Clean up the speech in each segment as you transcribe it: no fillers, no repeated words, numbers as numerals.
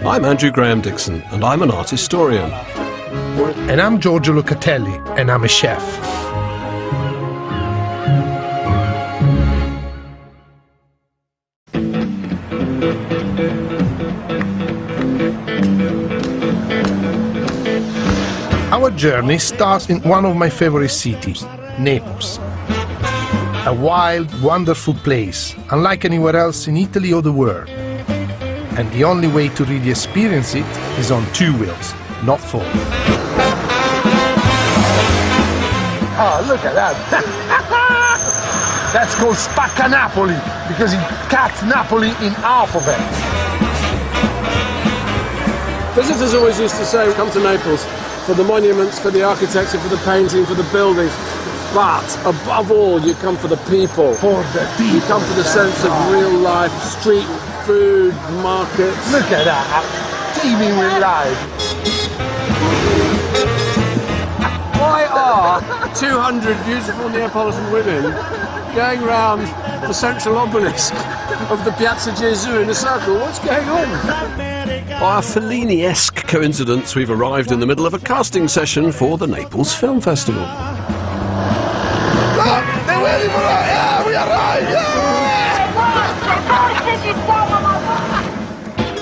I'm Andrew Graham-Dixon, and I'm an art historian. And I'm Giorgio Locatelli, and I'm a chef. Our journey starts in one of my favorite cities, Naples. A wild, wonderful place, unlike anywhere else in Italy or the world. And the only way to really experience it is on two wheels, not four. Oh, look at that. That's called Spacca Napoli, because he cuts Napoli in alphabet. Visitors always used to say, come to Naples for the monuments, for the architecture, for the painting, for the buildings. But above all, you come for the people. For the people. You come for the sense of real life, street food, markets. Look at that, teeming with life. Why are 200 beautiful Neapolitan women going round the central obelisk of the Piazza Gesù in a circle? What's going on? By a Fellini-esque coincidence, we've arrived in the middle of a casting session for the Naples Film Festival. Look, they're waiting for us. Yeah, we arrived. Yeah.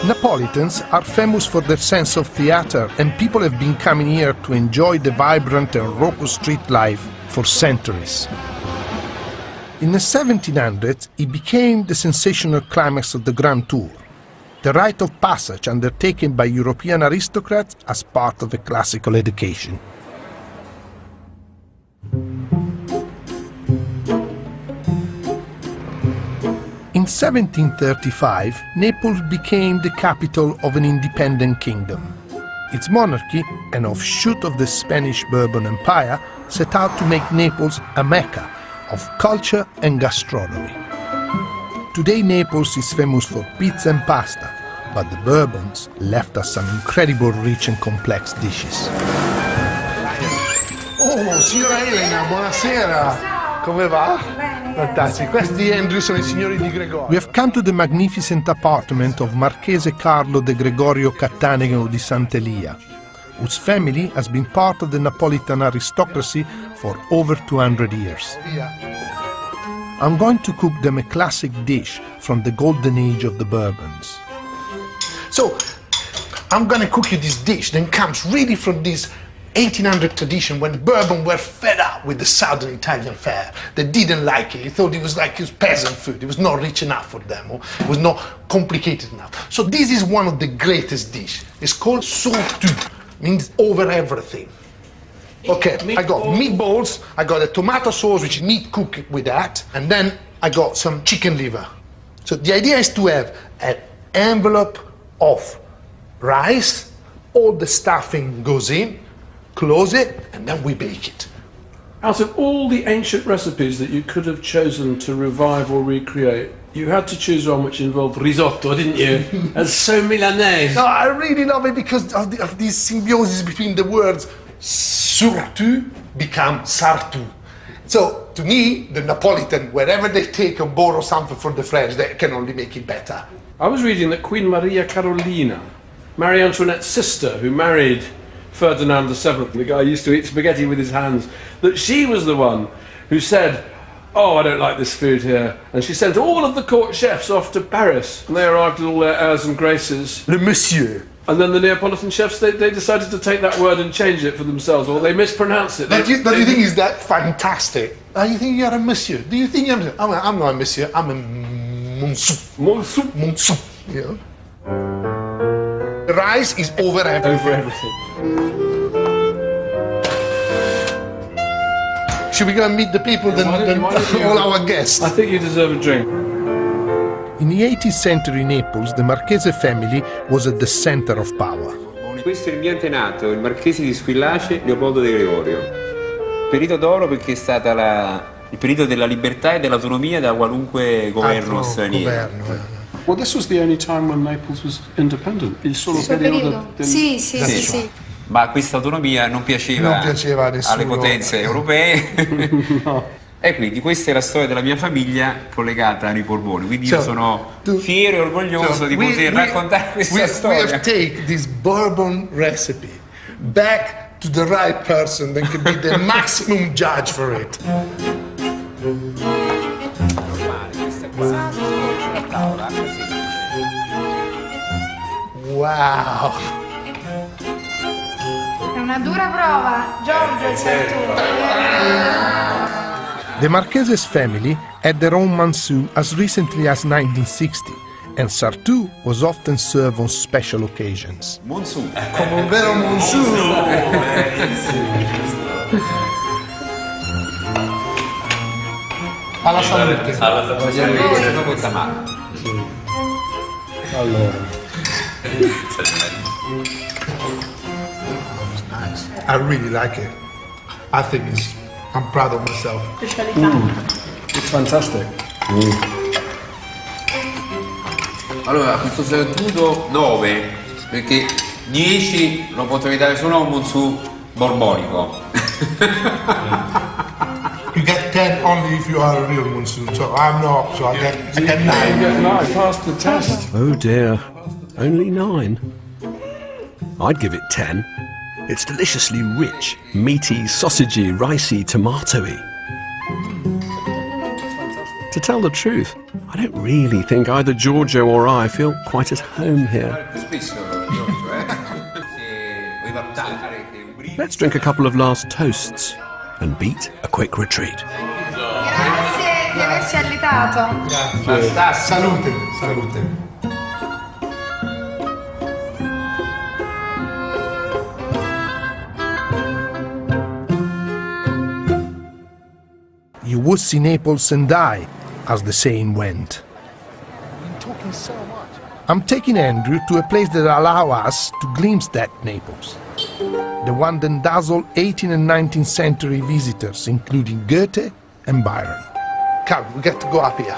Napolitans are famous for their sense of theatre, and people have been coming here to enjoy the vibrant and raucous street life for centuries. In the 1700s, it became the sensational climax of the Grand Tour, the rite of passage undertaken by European aristocrats as part of a classical education. In 1735, Naples became the capital of an independent kingdom. Its monarchy, an offshoot of the Spanish Bourbon Empire, set out to make Naples a mecca of culture and gastronomy. Today Naples is famous for pizza and pasta, but the Bourbons left us some incredible rich and complex dishes. Oh, signora Elena, buonasera. Come va? Fantastico. Questi Andrew sono I signori di Gregorio. We have come to the magnificent apartment of Marchese Carlo de Gregorio Cattaneo di Sant'Elia, whose family has been part of the Napolitan aristocracy for over 200 years. I'm going to cook them a classic dish from the golden age of the Bourbons. So, I'm gonna cook you this dish that comes really from this 1800 tradition when the Bourbon were fed up with the southern Italian fare. They didn't like it. They thought it was like peasant food. It was not rich enough for them, or it was not complicated enough. So this is one of the greatest dishes. It's called surtout, means over everything. Okay, I got meatballs, I got a tomato sauce, which is meat cooked with that, and then I got some chicken liver. So the idea is to have an envelope of rice, all the stuffing goes in, close it, and then we bake it. Out of all the ancient recipes that you could have chosen to revive or recreate, you had to choose one which involved risotto, didn't you? As so Milanese. No, I really love it because of this symbiosis between the words. Surtout become sartout. So, to me, the Napolitan, wherever they take or borrow something from the French, they can only make it better. I was reading that Queen Maria Carolina, Marie Antoinette's sister, who married Ferdinand VII, the guy who used to eat spaghetti with his hands, that she was the one who said, oh, I don't like this food here. And she sent all of the court chefs off to Paris, and they arrived with all their airs and graces. Le monsieur. And then the Neapolitan chefs, they decided to take that word and change it for themselves, or they mispronounced it. Don't you think is that fantastic? You think you're a monsieur? Do you think I'm not a monsieur, I'm a monsieur. Monsieur. Monsieur. You know? The rice is over everything. Over everything. Should we go and meet the people, all our guests? I think you deserve a drink. In the 18th century Naples, the Marchese family was at the center of power. Questo è il mio antenato, il marchese di Squillace, Leopoldo de Gregorio. Periodo d'oro perché è stata il periodo della libertà e dell'autonomia da qualunque governo straniero. Well, this was the only time when Naples was independent. Il solo periodo. Sì. Ma questa autonomia non piaceva a nessuno, alle potenze europee. No. E quindi questa è la storia della mia famiglia collegata ai polmoni, quindi io sono fiero e orgoglioso di poter raccontare questa storia. We have taken this bourbon recipe back to the right person that can be the maximum judge for it. Wow. È una dura prova, Giorgio, sei tu. The Marchese's family had their own Mansou as recently as 1960, and Sartù was often served on special occasions. Monsu. Come un vero Monsu. Alla salute. Allora. Nice. I really like it. I think I'm proud of myself. It's fantastic. Allora, questo saluto 9, perché 10 lo potrei dare solo a un Monsu borbonico. You get 10 only if you are a real Monsoon, so I'm not, so I get 9. I passed the test. Oh dear, only 9. I'd give it 10. It's deliciously rich, meaty, sausagey, ricey, tomatoey. To tell the truth, I don't really think either Giorgio or I feel quite at home here. Let's drink a couple of last toasts and beat a quick retreat. Grazie di averci alletato. Salute, salute. You would see Naples and die, as the saying went. I'm taking Andrew to a place that allows us to glimpse that Naples. The one that dazzled 18th and 19th century visitors, including Goethe and Byron. Come, we got to go up here.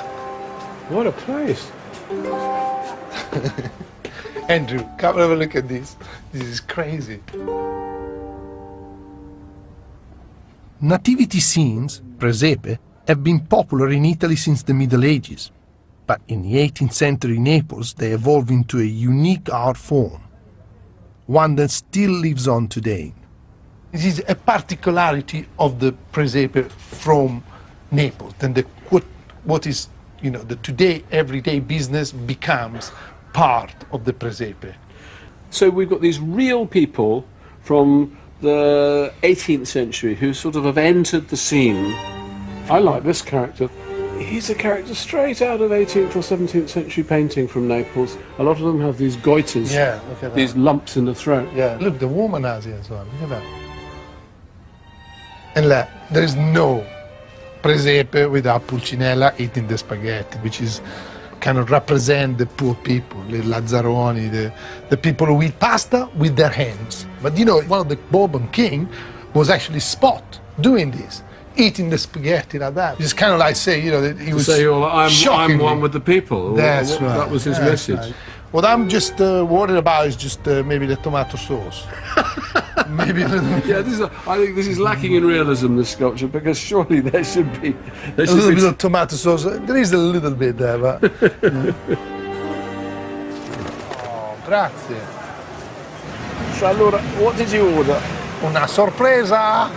What a place. Andrew, come have a look at this. This is crazy. Nativity scenes, presepe, have been popular in Italy since the Middle Ages, but in the 18th century Naples they evolved into a unique art form, one that still lives on today. This is a particularity of the presepe from Naples. And what is, you know, the today everyday business becomes part of the presepe. So we've got these real people from the 18th century who sort of have entered the scene. I like this character. He's a character straight out of 18th or 17th century painting from Naples. A lot of them have these goiters, Yeah, look at that. these lumps in the throat. Yeah, look, the woman has it as well. Look at that. And there is no presepe without Pulcinella eating the spaghetti, which is kind of represent the poor people, the Lazzaroni, the people who eat pasta with their hands. But you know, one of the Bourbon king was actually spot doing this, eating the spaghetti like that. It's kind of like say, you know, that he was Say, I'm shockingly- one with the people. That's right. That was his That's message. right. What I'm just worried about is just maybe the tomato sauce. Maybe a little bit. Yeah, I think this is lacking in realism, this sculpture, because surely there should be... A little bit of tomato sauce. There is a little bit there, but... Oh, grazie. So, allora, what did you order? Una sorpresa.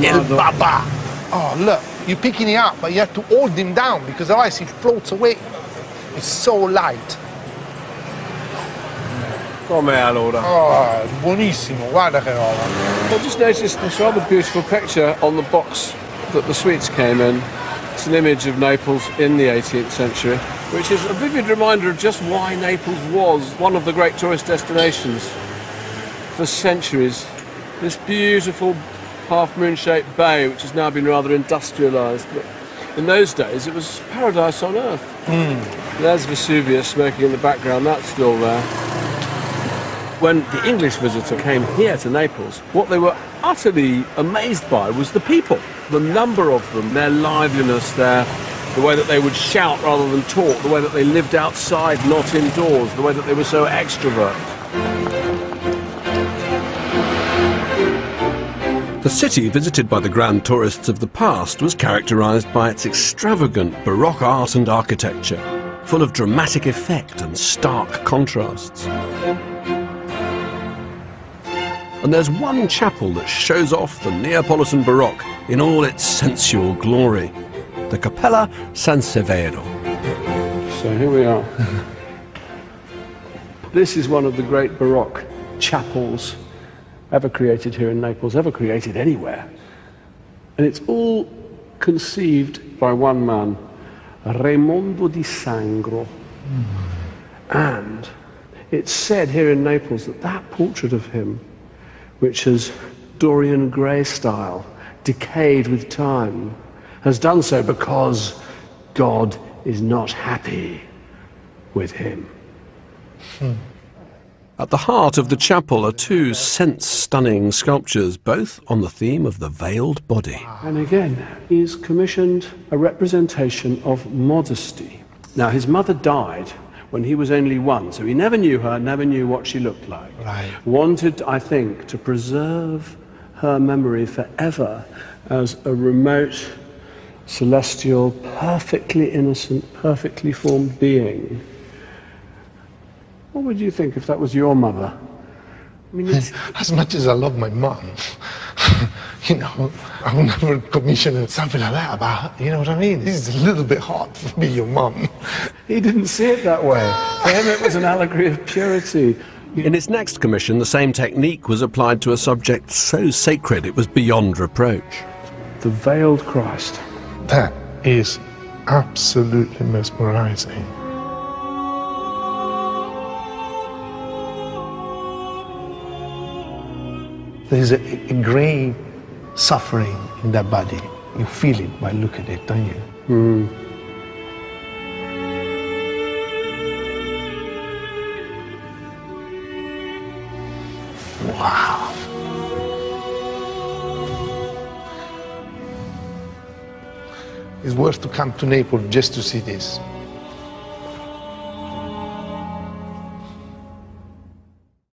Il baba. Oh, look, you're picking it up, but you have to hold him down because otherwise he floats away. It's so light. Com'è allora? Oh, buonissimo, guarda che roba. I just noticed this rather beautiful picture on the box that the sweets came in. It's an image of Naples in the 18th century, which is a vivid reminder of just why Naples was one of the great tourist destinations for centuries. This beautiful half-moon-shaped bay, which has now been rather industrialised, but in those days it was paradise on earth. There's Vesuvius smoking in the background, that's still there. When the English visitor came here to Naples, what they were utterly amazed by was the people. The number of them, their liveliness, the way that they would shout rather than talk, the way that they lived outside, not indoors, the way that they were so extrovert. The city visited by the grand tourists of the past was characterized by its extravagant Baroque art and architecture, full of dramatic effect and stark contrasts. And there's one chapel that shows off the Neapolitan Baroque in all its sensual glory, the Cappella San Severo. So here we are. This is one of the great Baroque chapels ever created here in Naples, ever created anywhere. And it's all conceived by one man, Raimondo di Sangro. And it's said here in Naples that that portrait of him, which has Dorian Gray style, decayed with time, has done so because God is not happy with him. At the heart of the chapel are two sense-stunning sculptures, both on the theme of the veiled body. And again, he's commissioned a representation of modesty. Now, his mother died when he was only 1, so he never knew her, never knew what she looked like. Right. Wanted, I think, to preserve her memory forever as a remote, celestial, perfectly innocent, perfectly formed being. What would you think if that was your mother? I mean, it's... As much as I love my mum, you know, I would never commission something like that about her. You know what I mean? This is a little bit hard to be your mum. He didn't see it that way. For him, it was an allegory of purity. In its next commission, the same technique was applied to a subject so sacred it was beyond reproach. The veiled Christ. That is absolutely mesmerizing. There's a great suffering in that body. You feel it by looking at it, don't you? Wow. It's worth to come to Naples just to see this.